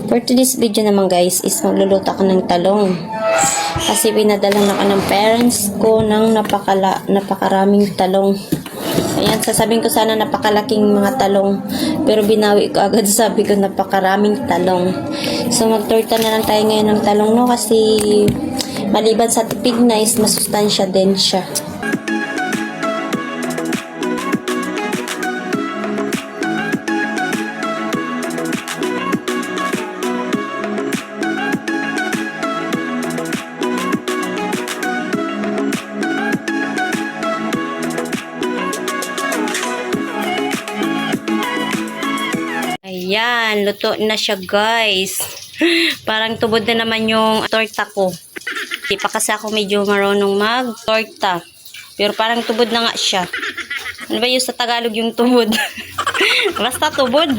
For today's video naman guys is magluluto ako ng talong. Kasi pinadala na ako ng parents ko ng napakaraming talong. Ayan, sasabihin ko sana napakalaking mga talong. Pero binawi ko agad, sabi ko napakaraming talong. So magtorta na lang tayo ngayon ng talong, no? Kasi maliban sa tipid na is masustansya din siya. Ayan, luto na siya guys. Parang tubod na naman yung torta ko. Di pa kasi ako medyo marunong mag-torta. Pero parang tubod na nga siya. Ano ba yung sa Tagalog yung tubod? Basta tubod.